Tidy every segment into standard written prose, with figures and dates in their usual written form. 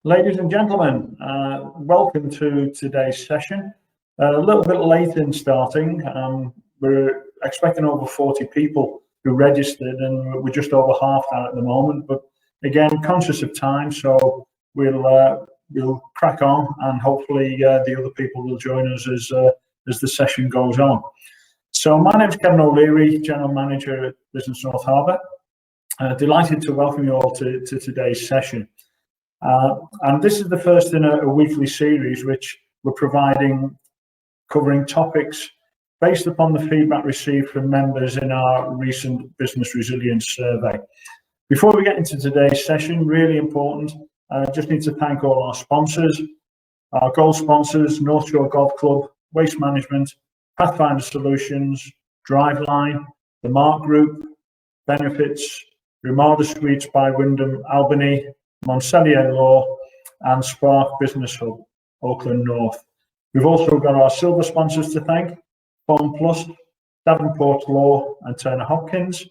Ladies and gentlemen, welcome to today's session. A little bit late in starting. We're expecting over 40 people who registered, and we're just over half that at the moment. But again, conscious of time, so we'll crack on, and hopefully the other people will join us as the session goes on. So my name is Kevin O'Leary, General Manager at Business North Harbour. Delighted to welcome you all to today's session. And this is the first in a weekly series which we're covering topics based upon the feedback received from members in our recent business resilience survey. Before we get into today's session, really important, just need to thank all our sponsors, our gold sponsors, North Shore Golf Club, Waste Management, Pathfinder Solutions, Driveline, the Mark Group, Benefits, Ramada Suites by Wyndham Albany, Moncellier Law, and Spark Business Hub, Auckland North. We've also got our silver sponsors to thank, Phone Plus, Davenport Law, and Turner Hopkins.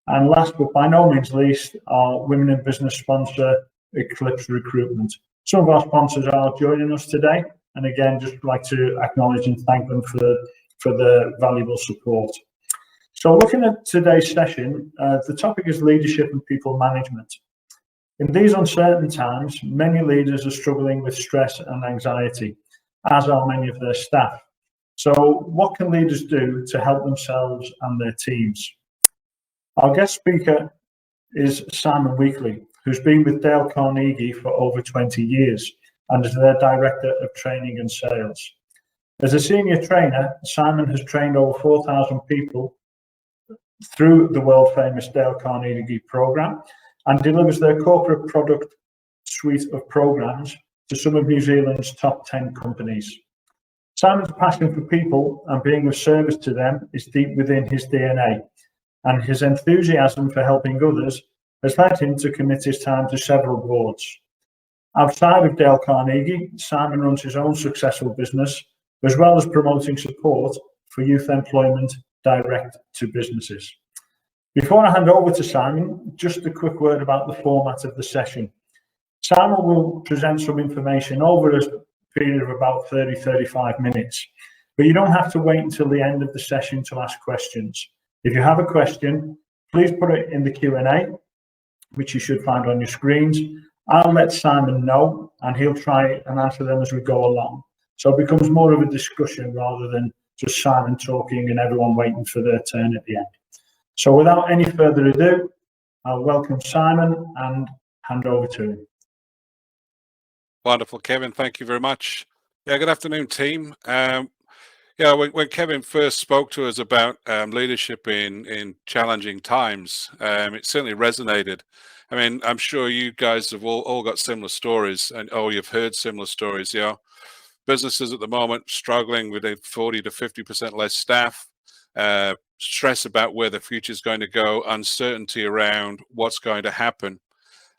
And last but by no means least, our Women in Business sponsor, Eclipse Recruitment. Some of our sponsors are joining us today, and again, just like to acknowledge and thank them for the valuable support. So looking at today's session, the topic is leadership and people management. In these uncertain times, many leaders are struggling with stress and anxiety, as are many of their staff. So what can leaders do to help themselves and their teams? Our guest speaker is Simon Weekly, who's been with Dale Carnegie for over 20 years and is their Director of Training and Sales. As a senior trainer, Simon has trained over 4,000 people through the world-famous Dale Carnegie program and delivers their corporate product suite of programs to some of New Zealand's top 10 companies. Simon's passion for people and being of service to them is deep within his DNA, and his enthusiasm for helping others has led him to commit his time to several boards. Outside of Dale Carnegie, Simon runs his own successful business, as well as promoting support for youth employment direct to businesses. Before I hand over to Simon, just a quick word about the format of the session. Simon will present some information over a period of about 30-35 minutes, but you don't have to wait until the end of the session to ask questions. If you have a question, please put it in the Q&A, which you should find on your screens. I'll let Simon know, and he'll try and answer them as we go along. So it becomes more of a discussion rather than just Simon talking and everyone waiting for their turn at the end. So without any further ado, I'll welcome Simon and hand over to him. Wonderful, Kevin. Thank you very much. Yeah, good afternoon, team. When Kevin first spoke to us about leadership in challenging times, it certainly resonated. I mean, I'm sure you guys have all got similar stories, and you've heard similar stories. Businesses at the moment struggling with 40 to 50% less staff, stress about where the future is going to go, uncertainty around what's going to happen.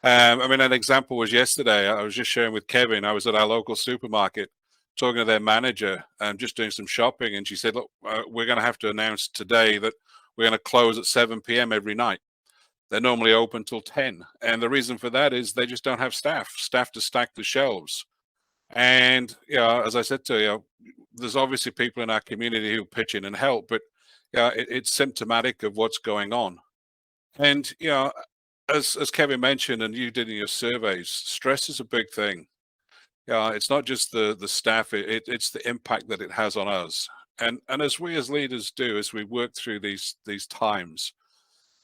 An example was yesterday. I was just sharing with Kevin. I was at our local supermarket talking to their manager and just doing some shopping, and she said, "Look, we're going to have to announce today that we're going to close at 7 p.m. every night. They're normally open till 10, and the reason for that is they just don't have staff to stack the shelves." And as I said to you, there's obviously people in our community who pitch in and help, but it's symptomatic of what's going on. And as Kevin mentioned, and you did in your surveys, stress is a big thing. It's not just the staff; it's the impact that it has on us. And as we as leaders do, as we work through these times,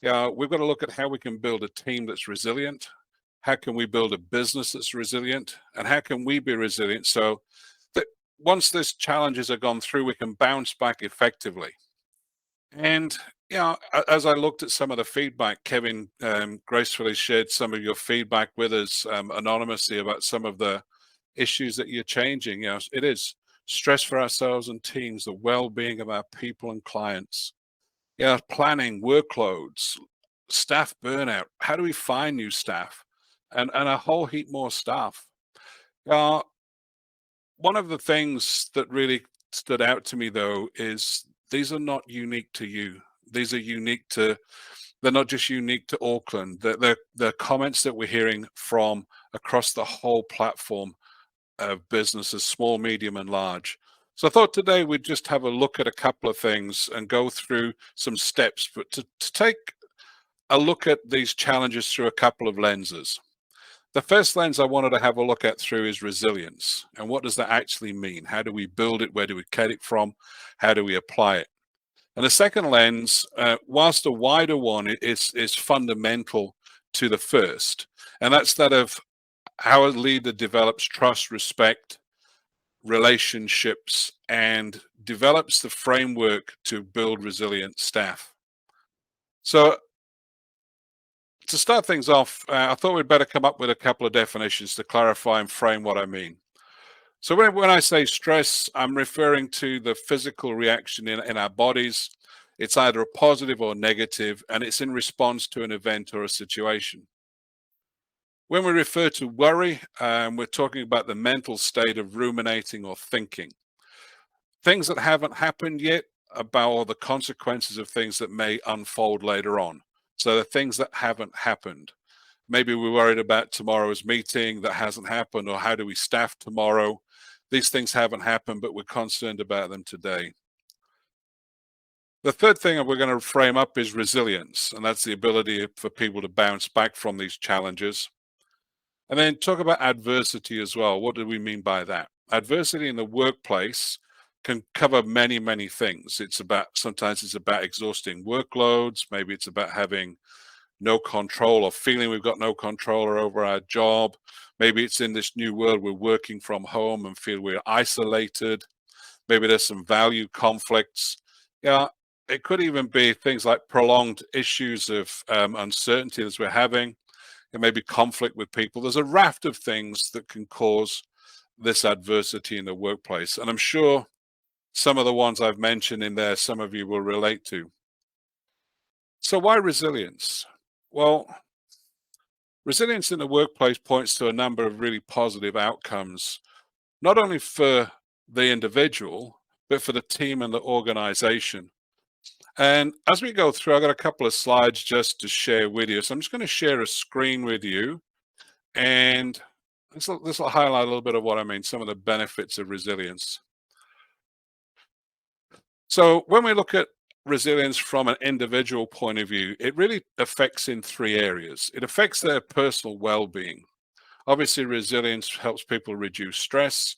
we've got to look at how we can build a team that's resilient. How can we build a business that's resilient? And how can we be resilient so that once these challenges are gone through, we can bounce back effectively? And, as I looked at some of the feedback, Kevin gracefully shared some of your feedback with us anonymously about some of the issues that you're changing. It is stress for ourselves and teams, the well-being of our people and clients. Planning, workloads, staff burnout. How do we find new staff? And a whole heap more staff. One of the things that really stood out to me, though, is these are not unique to you. These are they're not just unique to Auckland. The comments that we're hearing from across the whole platform of businesses, small, medium, and large. So I thought today we'd just have a look at a couple of things and go through some steps, but to take a look at these challenges through a couple of lenses. The first lens I wanted to have a look at through is resilience. And what does that actually mean? How do we build it? Where do we get it from? How do we apply it? And the second lens, whilst a wider one, is fundamental to the first. And that's that of how a leader develops trust, respect, relationships, and develops the framework to build resilient staff. So to start things off, I thought we'd better come up with a couple of definitions to clarify and frame what I mean. So when I say stress, I'm referring to the physical reaction in our bodies. It's either a positive or negative, and it's in response to an event or a situation. When we refer to worry, we're talking about the mental state of ruminating or thinking. Things that haven't happened yet, about the consequences of things that may unfold later on. So the things that haven't happened. Maybe we're worried about tomorrow's meeting that hasn't happened, or how do we staff tomorrow? These things haven't happened, but we're concerned about them today. The third thing that we're going to frame up is resilience, and that's the ability for people to bounce back from these challenges. And then talk about adversity as well. What do we mean by that? Adversity in the workplace can cover many, many things. Sometimes it's about exhausting workloads. Maybe it's about having no control or feeling we've got no control over our job. Maybe it's in this new world we're working from home and feel we're isolated. Maybe there's some value conflicts. Yeah, it could even be things like prolonged issues of uncertainty as we're having. It may be conflict with people. There's a raft of things that can cause this adversity in the workplace. And I'm sure some of the ones I've mentioned in there, some of you will relate to. So why resilience? Well, resilience in the workplace points to a number of really positive outcomes, not only for the individual, but for the team and the organization. And as we go through, I've got a couple of slides just to share with you. So I'm just going to share a screen with you, and this will highlight a little bit of what I mean, some of the benefits of resilience. So when we look at resilience from an individual point of view, it really affects in three areas. It affects their personal well-being. Obviously, resilience helps people reduce stress,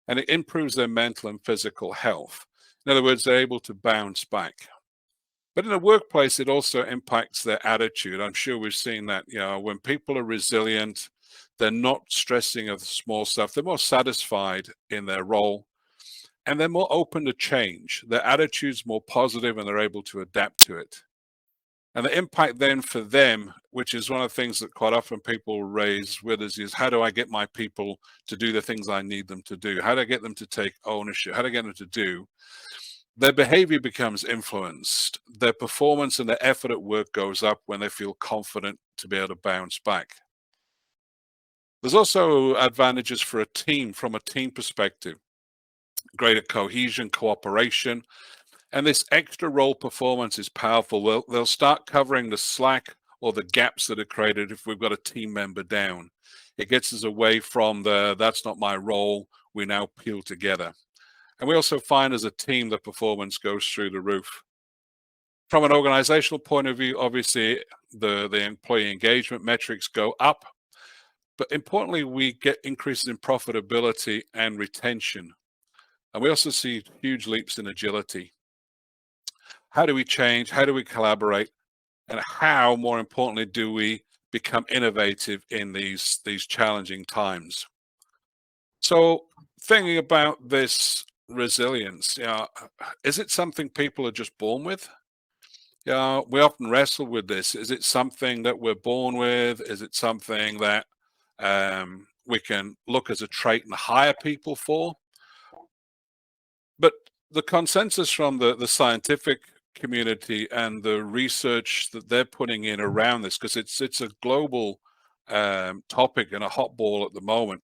and it improves their mental and physical health. In other words, they're able to bounce back. But in the workplace, it also impacts their attitude. I'm sure we've seen that, when people are resilient, they're not stressing of the small stuff. They're more satisfied in their role, and they're more open to change. Their attitude's more positive, and they're able to adapt to it. And the impact then for them, which is one of the things that quite often people raise with us, is how do I get my people to do the things I need them to do? How do I get them to take ownership? How do I get them to do? Their behavior becomes influenced. Their performance and their effort at work goes up when they feel confident to be able to bounce back. There's also advantages for a team from a team perspective. Greater cohesion, cooperation, and this extra role performance is powerful. They'll start covering the slack or the gaps that are created if we've got a team member down. It gets us away from that's not my role. We now peel together. And we also find as a team the performance goes through the roof. From an organizational point of view, obviously the employee engagement metrics go up, but importantly, we get increases in profitability and retention. And we also see huge leaps in agility. How do we change? How do we collaborate? And how, more importantly, do we become innovative in these challenging times? So thinking about this resilience, is it something people are just born with? We often wrestle with this. Is it something that we're born with? Is it something that we can look as a trait and hire people for? But the consensus from the scientific community and the research that they're putting in around this, because it's a global topic and a hot ball at the moment.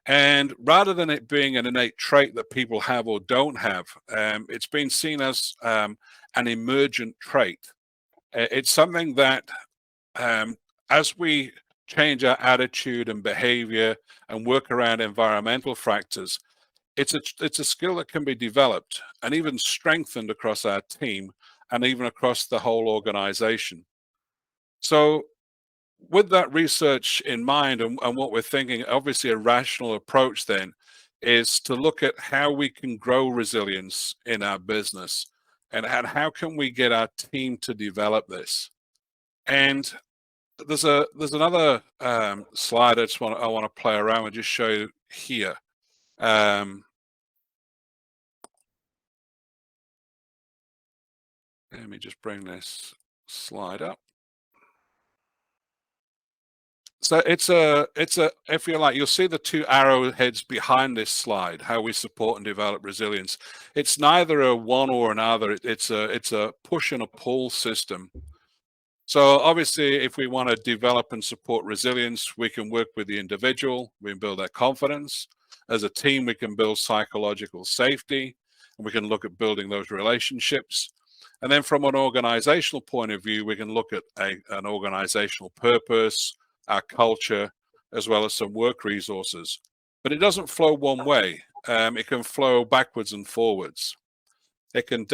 And rather than it being an innate trait that people have or don't have, it's been seen as an emergent trait. It's something that as we change our attitude and behavior and work around environmental factors. It's a skill that can be developed and even strengthened across our team and even across the whole organization. So with that research in mind and what we're thinking, obviously a rational approach then is to look at how we can grow resilience in our business and how can we get our team to develop this. And there's another slide I want to play around and just show you here. Let me just bring this slide up. So it's a if you like, you'll see the two arrowheads behind this slide, how we support and develop resilience. It's neither a one or another. It's a push and a pull system. So obviously, if we want to develop and support resilience, we can work with the individual, we can build their confidence. As a team, we can build psychological safety, and we can look at building those relationships. And then from an organizational point of view, we can look at an organizational purpose, our culture, as well as some work resources. But it doesn't flow one way. It can flow backwards and forwards. It can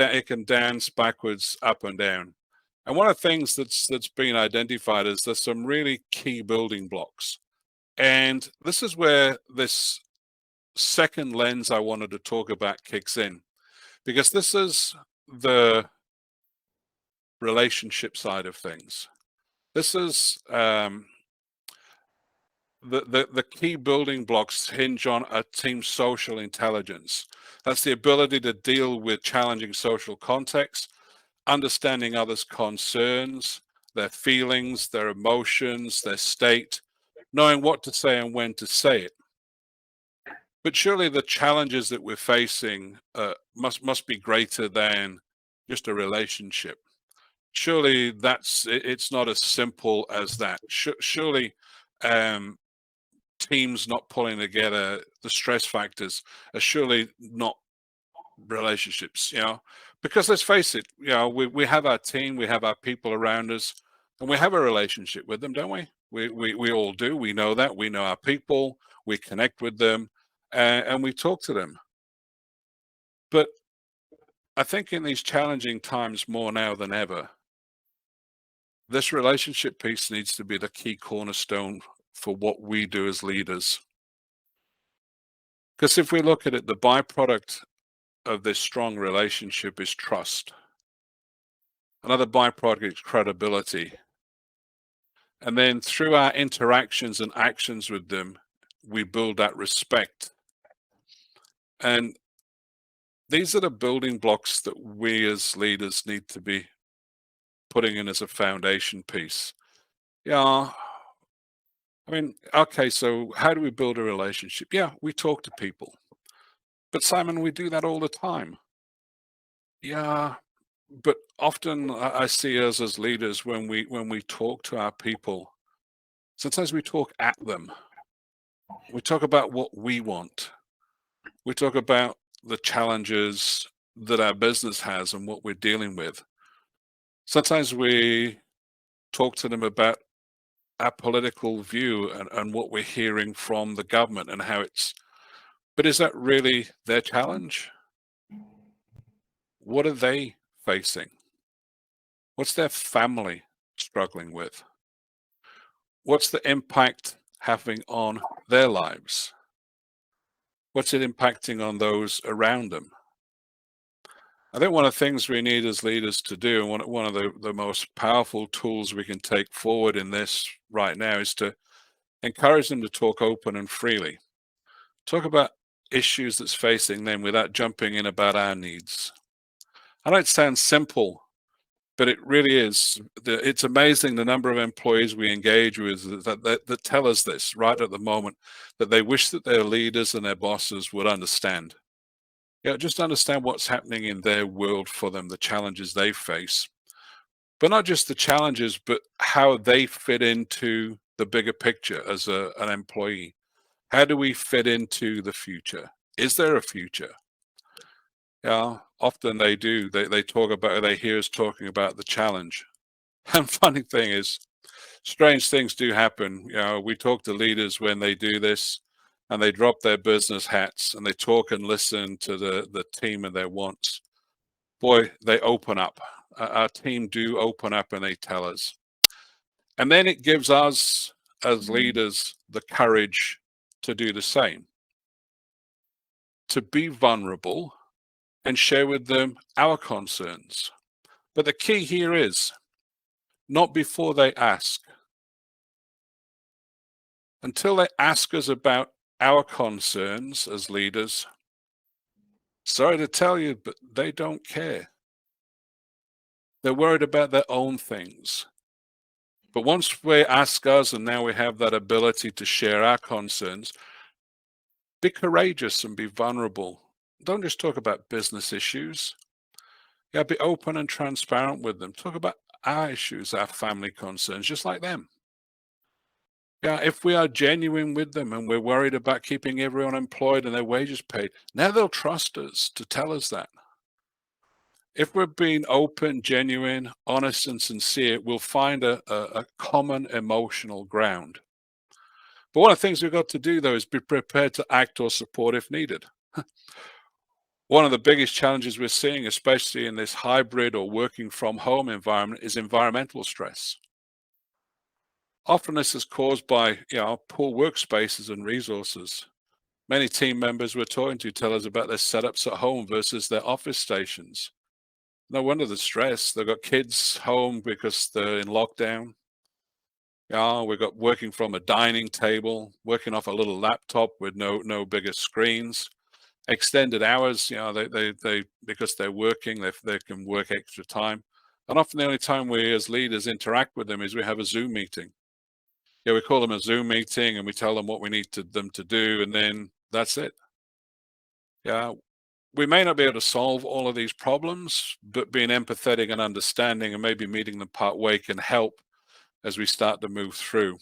dance backwards, up and down. And one of the things that's been identified is there's some really key building blocks. And this is where this second lens I wanted to talk about kicks in, because this is the relationship side of things. This is the key building blocks hinge on a team's social intelligence. That's the ability to deal with challenging social contexts, understanding others' concerns, their feelings, their emotions, their state, knowing what to say and when to say it. But surely the challenges that we're facing must be greater than just a relationship. Surely it's not as simple as that. Surely teams not pulling together, the stress factors are surely not relationships, because let's face it, we have our team, we have our people around us, and we have a relationship with them, don't we? We all do. We know that. We know our people, we connect with them, and we talk to them. But I think in these challenging times more now than ever, this relationship piece needs to be the key cornerstone for what we do as leaders. Because if we look at it, the byproduct of this strong relationship is trust. Another byproduct is credibility. And then through our interactions and actions with them, we build that respect. And these are the building blocks that we as leaders need to be putting in as a foundation piece. Yeah. I mean, okay, so how do we build a relationship? Yeah, we talk to people. But Simon, we do that all the time. Yeah, but often I see us as leaders when we talk to our people, sometimes we talk at them. We talk about what we want. We talk about the challenges that our business has and what we're dealing with. Sometimes we talk to them about our political view and what we're hearing from the government and how but is that really their challenge? What are they facing? What's their family struggling with? What's the impact having on their lives? What's it impacting on those around them? I think one of the things we need as leaders to do, and one of the most powerful tools we can take forward in this right now, is to encourage them to talk open and freely. Talk about issues that's facing them without jumping in about our needs. I know it sounds simple, but it really is. It's amazing the number of employees we engage with that tell us this right at the moment, that they wish that their leaders and their bosses would understand. Just understand what's happening in their world for them, the challenges they face. But not just the challenges, but how they fit into the bigger picture as an employee. How do we fit into the future? Is there a future? Yeah, often they do. They talk about, they hear us talking about the challenge. And funny thing is, strange things do happen. We talk to leaders when they do this, and they drop their business hats and they talk and listen to the team and their wants. Boy, they open up. Our team do open up and they tell us. And then it gives us as leaders the courage to do the same, to be vulnerable and share with them our concerns. But the key here is not before they ask. Until they ask us about our concerns as leaders, sorry to tell you, but they don't care. They're worried about their own things. But once they ask us, and now we have that ability to share our concerns, be courageous and be vulnerable. Don't just talk about business issues. Yeah, be open and transparent with them. Talk about our issues, our family concerns, just like them. Yeah, if we are genuine with them and we're worried about keeping everyone employed and their wages paid, now they'll trust us to tell us that. If we're being open, genuine, honest, and sincere, we'll find a common emotional ground. But one of the things we've got to do, though, is be prepared to act or support if needed. One of the biggest challenges we're seeing, especially in this hybrid or working from home environment, is environmental stress. Often this is caused by poor workspaces and resources. Many team members we're talking to tell us about their setups at home versus their office stations. No wonder the stress. They've got kids home because they're in lockdown. We've got working from a dining table, working off a little laptop with no bigger screens. Extended hours, they because they're working, they can work extra time. And often the only time we as leaders interact with them is we have a Zoom meeting. We call them a Zoom meeting and we tell them what we need them to do, and then that's it. We may not be able to solve all of these problems, but being empathetic and understanding and maybe meeting them part way can help as we start to move through.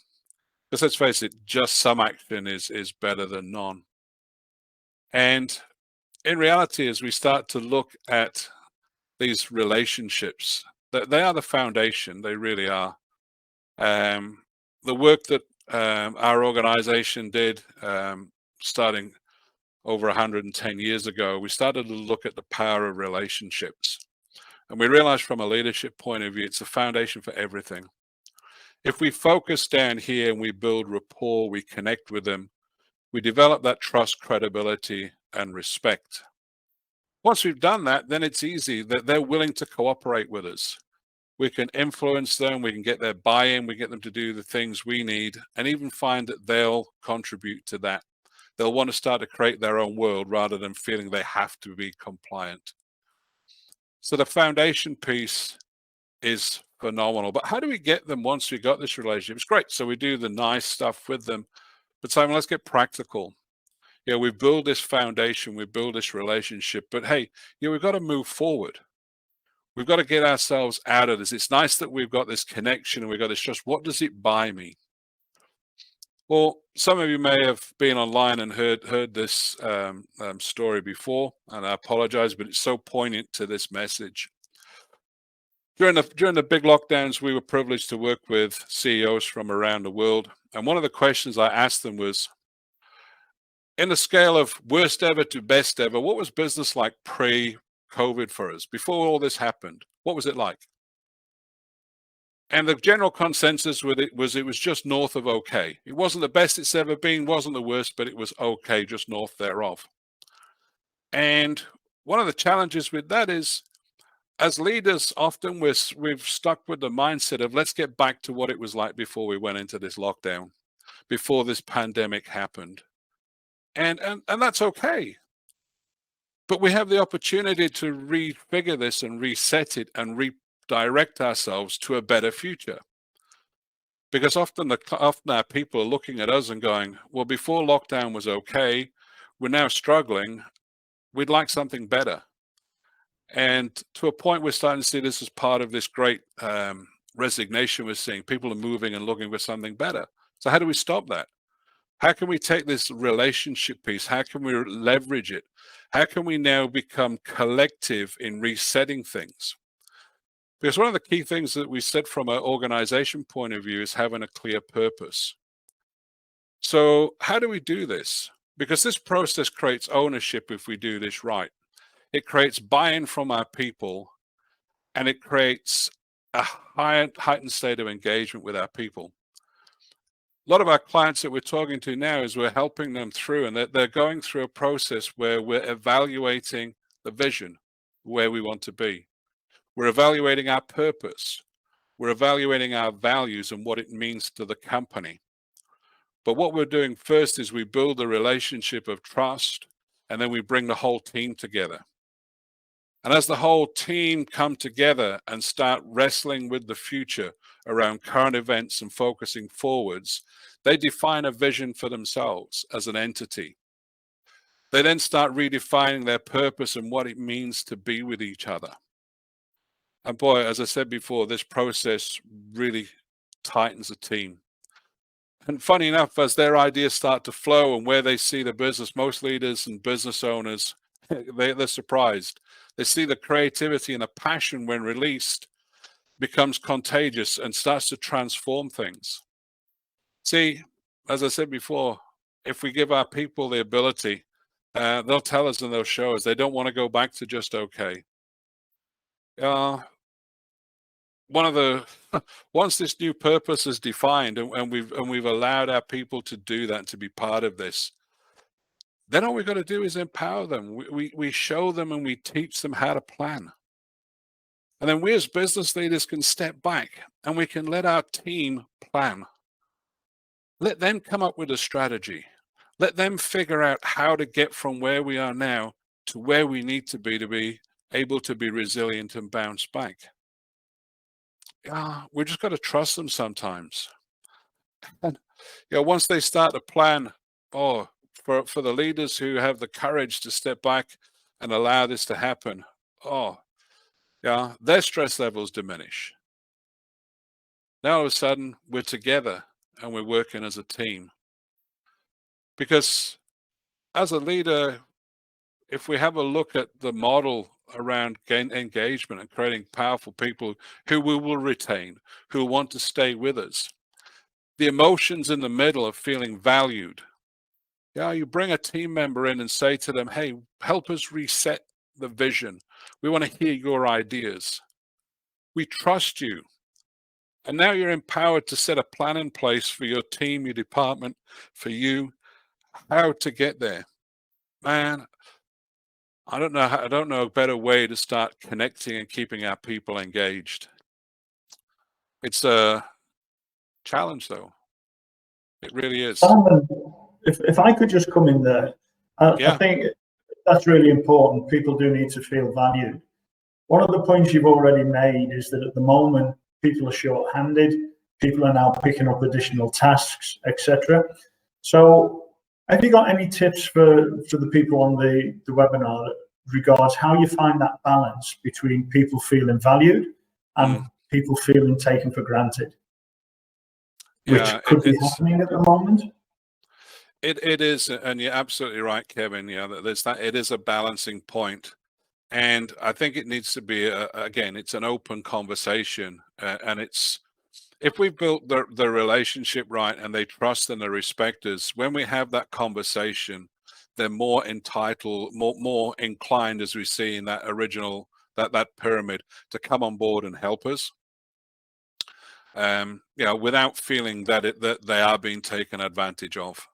Because let's face it, just some action is better than none. And in reality, as we start to look at these relationships, they are the foundation. They really are. The work that our organization did starting over 110 years ago, we started to look at the power of relationships. And we realized from a leadership point of view, it's the foundation for everything. If we focus down here and we build rapport, we connect with them, we develop that trust, credibility, and respect. Once we've done that, then it's easy that they're willing to cooperate with us. We can influence them, we can get their buy-in, we get them to do the things we need, and even find that they'll contribute to that. They'll want to start to create their own world rather than feeling they have to be compliant. So the foundation piece is phenomenal. But how do we get them once we got this relationship? It's great. So we do the nice stuff with them. But Simon, let's get practical. We build this foundation, we build this relationship, but hey, we've got to move forward. We've got to get ourselves out of this. It's nice that we've got this connection and we've got this trust. What does it buy me? Well, some of you may have been online and heard this story before, and I apologize, but it's so poignant to this message. During the big lockdowns, we were privileged to work with CEOs from around the world, and one of the questions I asked them was, in the scale of worst ever to best ever, what was business like pre-COVID for us? Before all this happened, what was it like? And the general consensus with it was just north of okay. It wasn't the best it's ever been, wasn't the worst, but it was okay, just north thereof. And one of the challenges with that is, as leaders, often we've stuck with the mindset of let's get back to what it was like before we went into this lockdown, before this pandemic happened. And that's okay. But we have the opportunity to refigure this and reset it and redirect ourselves to a better future. Because often our people are looking at us and going, well, before lockdown was okay, we're now struggling. We'd like something better. And to a point, we're starting to see this as part of this great resignation we're seeing. People are moving and looking for something better. So how do we stop that? How can we take this relationship piece? How can we leverage it? How can we now become collective in resetting things? Because one of the key things that we said from an organization point of view is having a clear purpose. So how do we do this? Because this process creates ownership if we do this right. It creates buy-in from our people, and it creates a heightened state of engagement with our people. A lot of our clients that we're talking to now is we're helping them through, and they're going through a process where we're evaluating the vision, where we want to be. We're evaluating our purpose. We're evaluating our values and what it means to the company. But what we're doing first is we build a relationship of trust, and then we bring the whole team together. And as the whole team come together and start wrestling with the future around current events and focusing forwards, they define a vision for themselves as an entity. They then start redefining their purpose and what it means to be with each other. And boy, as I said before, this process really tightens the team. And funny enough, as their ideas start to flow and where they see the business, most leaders and business owners, they're surprised. They see the creativity and the passion when released becomes contagious and starts to transform things. See, as I said before, if we give our people the ability, they'll tell us and they'll show us they don't want to go back to just okay. One of the once this new purpose is defined and we've allowed our people to do that, to be part of this, then all we've got to do is empower them. We show them and we teach them how to plan. And then we as business leaders can step back and we can let our team plan. Let them come up with a strategy. Let them figure out how to get from where we are now to where we need to be able to be resilient and bounce back. We just got to trust them sometimes. And once they start to plan, for the leaders who have the courage to step back and allow this to happen, their stress levels diminish. Now all of a sudden we're together and we're working as a team. Because as a leader, if we have a look at the model around engagement and creating powerful people who we will retain, who want to stay with us, the emotions in the middle of feeling valued. You bring a team member in and say to them, hey, help us reset the vision. We want to hear your ideas. We trust you. And now you're empowered to set a plan in place for your team, your department, for you, how to get there. Man, I don't know a better way to start connecting and keeping our people engaged. It's a challenge, though. It really is. Simon, if I could just come in there, I think that's really important. People do need to feel valued. One of the points you've already made is that at the moment, people are short-handed. People are now picking up additional tasks, etc. So have you got any tips for the people on the webinar that regards how you find that balance between people feeling valued and people feeling taken for granted, which could be happening at the moment? It is, and you're absolutely right, Kevin. There's that. It is a balancing point, and I think it needs to be again. It's an open conversation, and it's if we've built the relationship right and they trust and they respect us. When we have that conversation, they're more entitled, more inclined, as we see in that original that pyramid, to come on board and help us. Without feeling that they are being taken advantage of.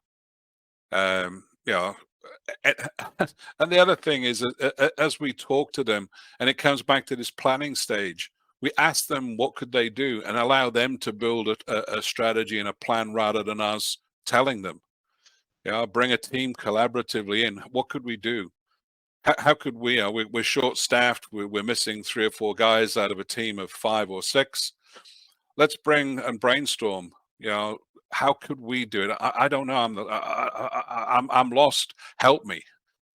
And the other thing is, as we talk to them, and it comes back to this planning stage, we ask them what could they do and allow them to build a strategy and a plan rather than us telling them. Bring a team collaboratively in. What could we do? How could we're short-staffed. We're missing 3 or 4 guys out of a team of 5 or 6. Let's bring and brainstorm. How could we do it? I don't know. I'm lost. Help me.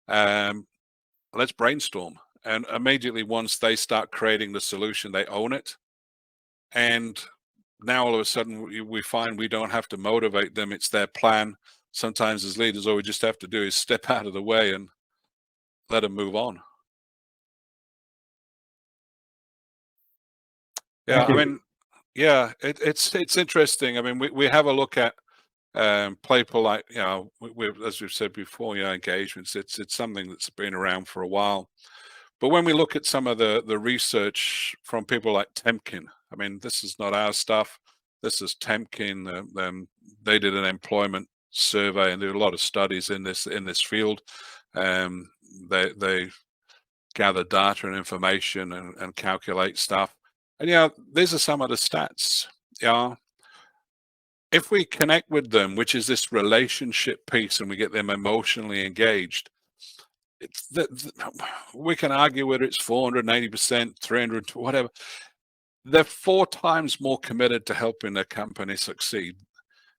Let's brainstorm. And immediately once they start creating the solution, they own it. And now all of a sudden we find we don't have to motivate them. It's their plan. Sometimes as leaders, all we just have to do is step out of the way and let them move on. Yeah, Thank I you. mean, yeah, it's interesting. I mean, we have a look at people like, as we've said before, engagements. It's something that's been around for a while. But when we look at some of the research from people like Temkin, I mean, this is not our stuff. This is Temkin. They did an employment survey and did a lot of studies in this field. Um, they gather data and information and calculate stuff. And these are some of the stats. Yeah, if we connect with them, which is this relationship piece, and we get them emotionally engaged, we can argue whether it's 480%, 300, whatever. They're 4 times more committed to helping their company succeed.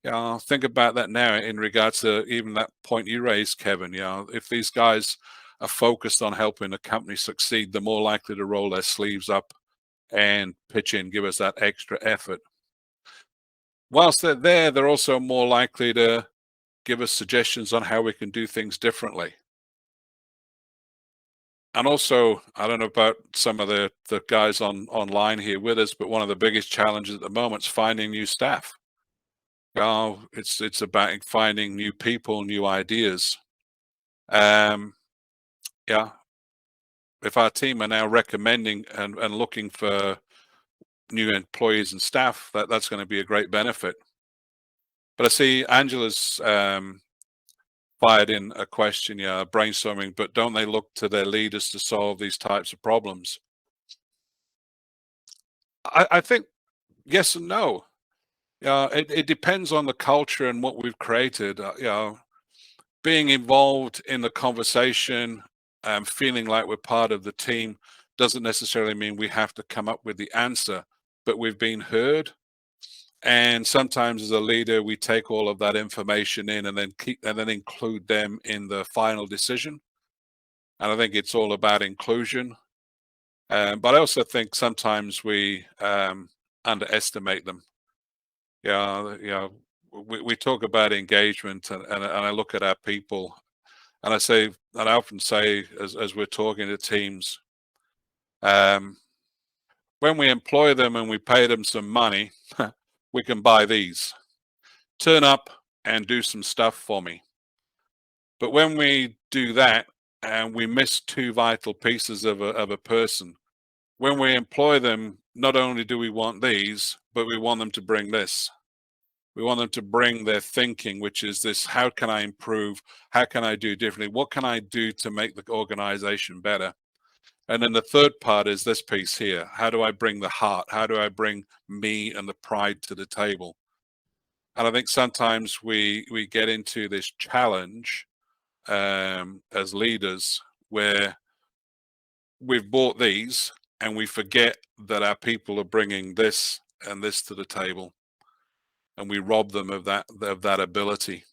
Think about that now in regards to even that point you raised, Kevin. If these guys are focused on helping the company succeed, they're more likely to roll their sleeves up and pitch in, give us that extra effort. Whilst they're there, they're also more likely to give us suggestions on how we can do things differently. And also, I don't know about some of the guys online here with us, but one of the biggest challenges at the moment is finding new staff. It's about finding new people, new ideas. Yeah, if our team are now recommending and looking for new employees and staff, that's going to be a great benefit. But I see Angela's fired in a question, brainstorming, but don't they look to their leaders to solve these types of problems? I think yes and no. It depends on the culture and what we've created. Being involved in the conversation, feeling like we're part of the team doesn't necessarily mean we have to come up with the answer, but we've been heard. And sometimes as a leader, we take all of that information in and then include them in the final decision. And I think it's all about inclusion. But I also think sometimes we underestimate them. We talk about engagement, and I look at our people, and I often say, as we're talking to teams, when we employ them and we pay them some money, we can buy these. Turn up and do some stuff for me. But when we do that and we miss 2 vital pieces of a person, when we employ them, not only do we want these, but we want them to bring this. We want them to bring their thinking, which is this: how can I improve? How can I do differently? What can I do to make the organization better? And then the third part is this piece here. How do I bring the heart? How do I bring me and the pride to the table? And I think sometimes we get into this challenge as leaders where we've bought these and we forget that our people are bringing this and this to the table, and we rob them of that ability.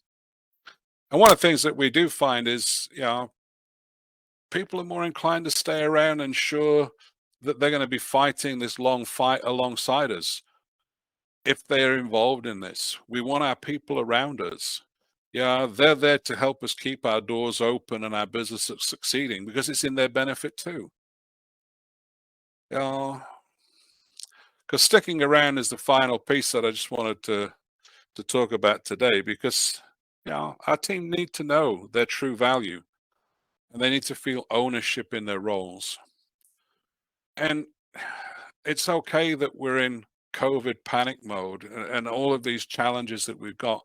And one of the things that we do find is, people are more inclined to stay around and ensure that they're going to be fighting this long fight alongside us. If they're involved in this, we want our people around us. They're there to help us keep our doors open and our business succeeding because it's in their benefit too. Because sticking around is the final piece that I just wanted to talk about today, because our team need to know their true value and they need to feel ownership in their roles. And it's okay that we're in COVID panic mode and all of these challenges that we've got,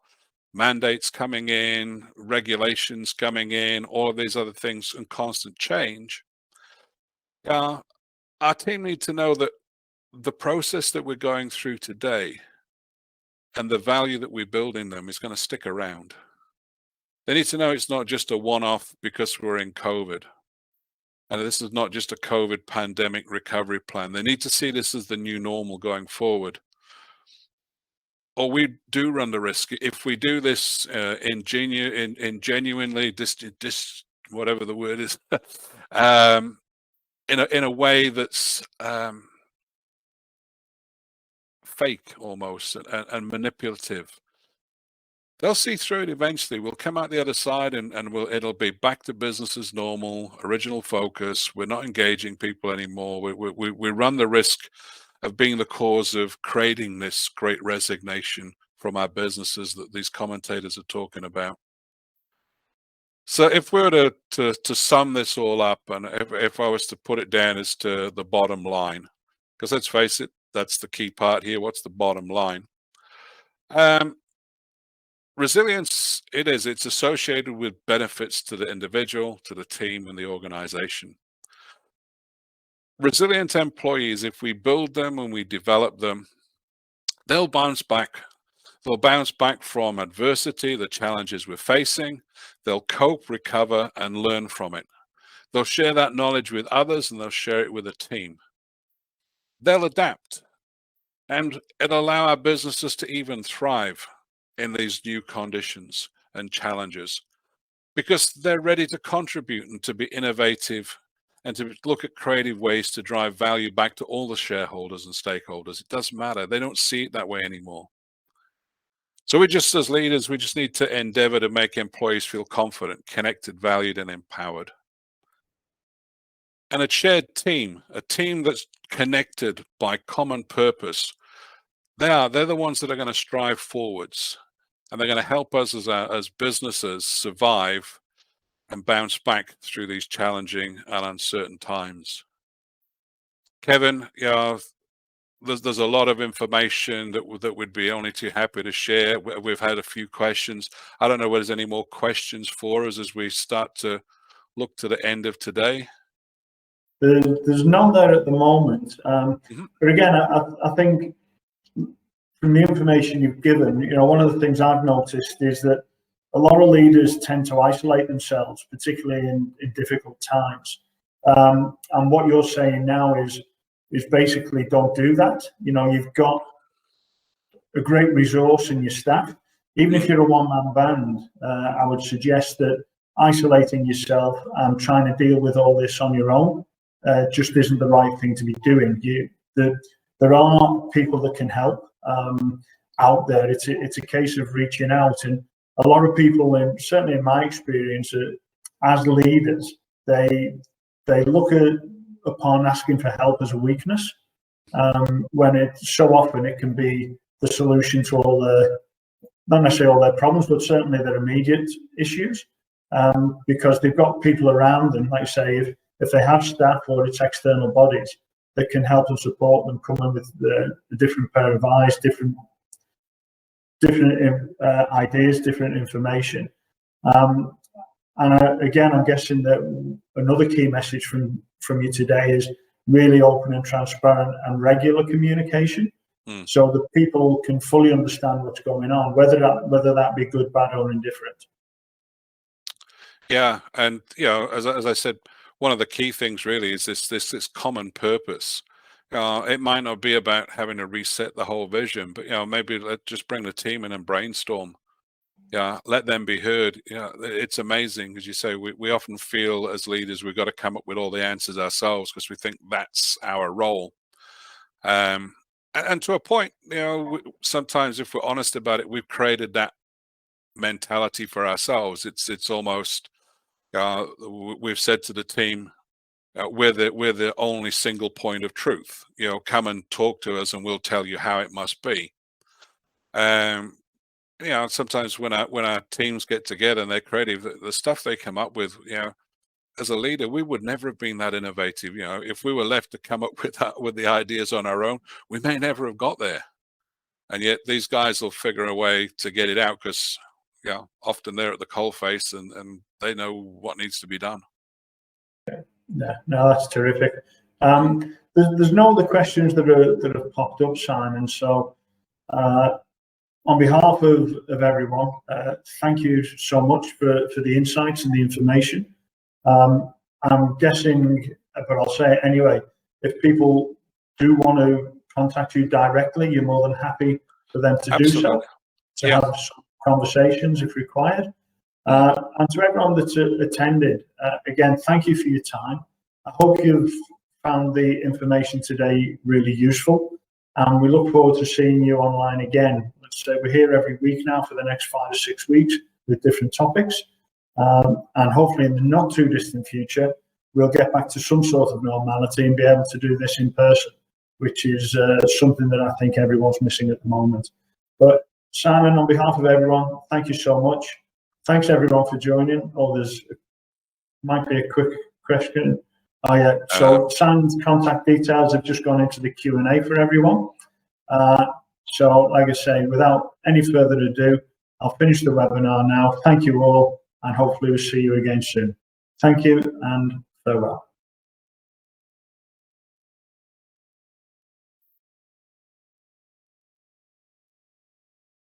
mandates coming in, regulations coming in, all of these other things, and constant change. Our team need to know that the process that we're going through today and the value that we build in them is going to stick around. They need to know it's not just a one-off because we're in COVID. And this is not just a COVID pandemic recovery plan. They need to see this as the new normal going forward. Or we do run the risk, if we do this in genuinely, whatever the word is, in a way that's fake almost and manipulative. They'll see through it eventually. We'll come out the other side and it'll be back to business as normal, original focus. We're not engaging people anymore. We run the risk of being the cause of creating this great resignation from our businesses that these commentators are talking about. So if we were to sum this all up, and if I was to put it down as to the bottom line, because let's face it, that's the key part here. What's the bottom line? Resilience, it's associated with benefits to the individual, to the team, and the organization. Resilient employees, if we build them and we develop them, they'll bounce back. They'll bounce back from adversity, the challenges we're facing. They'll cope, recover, and learn from it. They'll share that knowledge with others, and they'll share it with a team. They'll adapt, and it'll allow our businesses to even thrive in these new conditions and challenges, because they're ready to contribute and to be innovative and to look at creative ways to drive value back to all the shareholders and stakeholders. It doesn't matter. They don't see it that way anymore. So we just, as leaders, we just need to endeavor to make employees feel confident, connected, valued, and empowered. And a shared team, a team that's connected by common purpose, they're the ones that are going to strive forwards, and they're going to help us as businesses survive and bounce back through these challenging and uncertain times. Kevin, there's a lot of information that we'd be only too happy to share. We've had a few questions. I don't know whether there's any more questions for us as we start to look to the end of today. There's none there at the moment. But again, I think from the information you've given, one of the things I've noticed is that a lot of leaders tend to isolate themselves, particularly in difficult times. And what you're saying now is basically don't do that. You've got a great resource in your staff. Even if you're a one-man band, I would suggest that isolating yourself and trying to deal with all this on your own just isn't the right thing to be doing. There are people that can help out there. It's a case of reaching out, and a lot of people, certainly in my experience, as leaders, they look upon asking for help as a weakness, when so often it can be the solution to all not necessarily all their problems, but certainly their immediate issues, because they've got people around them, like I say, if they have staff or it's external bodies that can help and support them, come in with a different pair of eyes, different ideas, different information. And again, I'm guessing that another key message from you today is really open and transparent and regular communication, so that people can fully understand what's going on, whether that be good, bad, or indifferent. Yeah, and as I said, one of the key things really is this common purpose. It might not be about having to reset the whole vision, but maybe let's just bring the team in and brainstorm. Let them be heard. It's amazing, as you say, we often feel as leaders we've got to come up with all the answers ourselves because we think that's our role. And to a point, sometimes if we're honest about it, we've created that mentality for ourselves. It's almost we've said to the team, we're the only single point of truth. Come and talk to us, and we'll tell you how it must be. Sometimes when our teams get together and they're creative, the stuff they come up with, as a leader, we would never have been that innovative. If we were left to come up with the ideas on our own, we may never have got there. And yet these guys will figure a way to get it out because, often they're at the coalface and they know what needs to be done. No, that's terrific. There's no other questions that have popped up, Simon. So, on behalf of everyone, thank you so much for the insights and the information. I'm guessing, but I'll say it anyway, if people do want to contact you directly, you're more than happy for them to Absolutely. do so, to have some conversations if required. And to everyone that's attended, again, thank you for your time. I hope you've found the information today really useful, and we look forward to seeing you online again. Let's say we're here every week now for the next 5 to 6 weeks with different topics, and hopefully in the not too distant future, we'll get back to some sort of normality and be able to do this in person. which is something that I think everyone's missing at the moment. But Simon, on behalf of everyone, thank you so much. Thanks everyone for joining. Oh, there's might be a quick question. Oh yeah, so Simon's contact details have just gone into the Q&A for everyone. So like I say, without any further ado, I'll finish the webinar now. Thank you all, and hopefully we'll see you again soon. Thank you and farewell.